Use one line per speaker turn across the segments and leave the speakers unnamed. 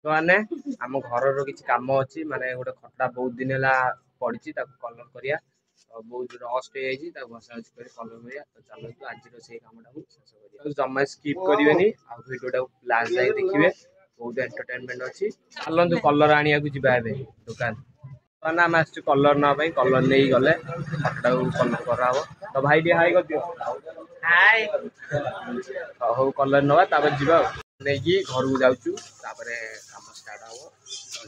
ମାନେ ଆମ ଘରର କିଛି କାମ ଅଛି ମାନେ ଗୋଟେ ଖଟା ବହୁତ ଦିନ ହେଲା ପଡିଛି ତାକୁ କଲର କରିବା ବହୁତ ରଷ୍ଟ ହେଇଯାଇଛି ତାକୁ ଘଷା ଘଷି କରି କଲର କରିବା ତ ଚାଲନ୍ତୁ ଆଜିର ସେଇ କାମଟାକୁ ଶେଷ କରିବା ଜମା ସ୍କିପ୍ କରିବେନି ଆଉ ଭିଡିଓଟାକୁ ଲାଷ୍ଟ ଯାଏ ଦେଖିବେ ବହୁତ ଏଣ୍ଟରଟେନମେଣ୍ଟ ଅଛି ଚାଲନ୍ତୁ କଲର ଆଣିବାକୁ ଯିବା ଏବେ ଦୋକାନ ମାନେ ଆମେ ଆସିଛୁ କଲର ନେବା ପାଇଁ କଲର ନେଇ ଗଲେ ଖଟାଟାକୁ କଲର କରାହବ ତ ଭାଇ ଟିକେ ହାଇ କରିଦିଅ ହାଇ ହଉ କଲର ନେବା ତାପରେ ଯିବା ଆଉ ନେଇକି ଘରକୁ ଯାଉଛୁ ତାପରେ କାମ ଷ୍ଟାର୍ଟ ହବ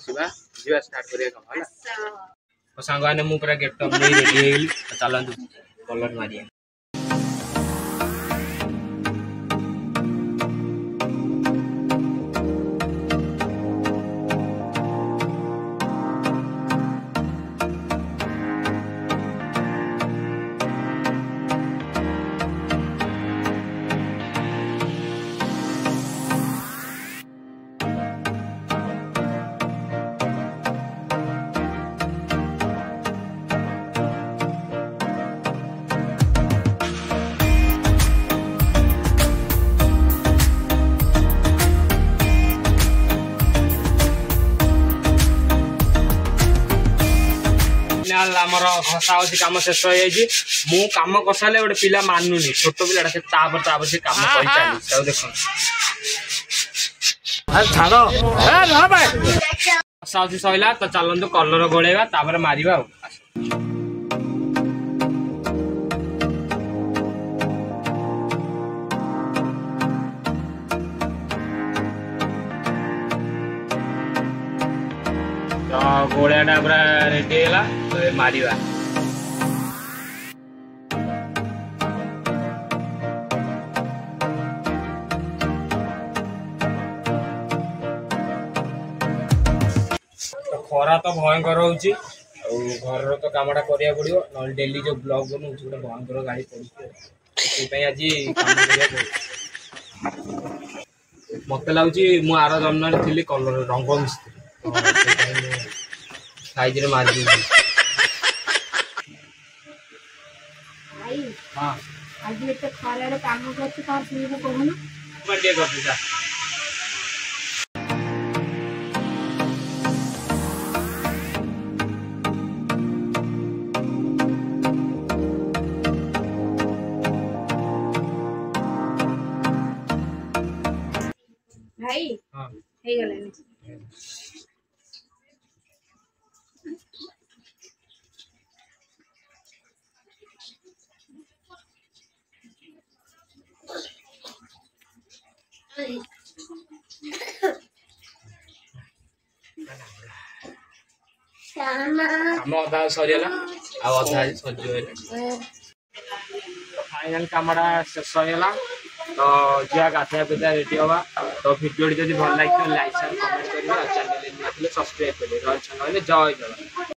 ଯିବା ଯିବା ଷ୍ଟାର୍ଟ କରିବା କାମ ହେଲା ମୋ ସାଙ୍ଗମାନେ ମୁଁ ପୁରା ଗେଟଅପ୍ ନେଇ ରେଡି ହେଇଗଲି ଚାଲନ୍ତୁ କଲର ମାରିବା आमर घसा घसी कम शेष हो मु कम कसाले गोटे पिला मानुनी छोट पिलाटा से तापर से काम कर चली देख घसा घसी सैला तो चलतु कलर गोलेवा तापर मारिबा गोलियाटा पूरा रेडी है तो मारिबा खरा तो भयंकर हो घर तो कामटा करिया पड़ो न डेली जो ब्लॉग बनाऊँ गोटे भयंकर गाड़ी पड़े आज मत लगुच मु आर जन्म थी कलर रंग मिस्त्री साइज रे मार दी हां आज एते खरारे काम करछ का सुनिबो कहूना बर्थडे करछ जा
भाई हां हे गले
अधा सरीगला अधा सजी फाइनाल कमटा शेष होगा तो जा गाधुआ पिधा रेडी हवा तो भिडियो जब भल लगे लाइक शेयर कमेंट करेंगे चैनल सब्सक्राइब करेंगे जय जगन्नाथ।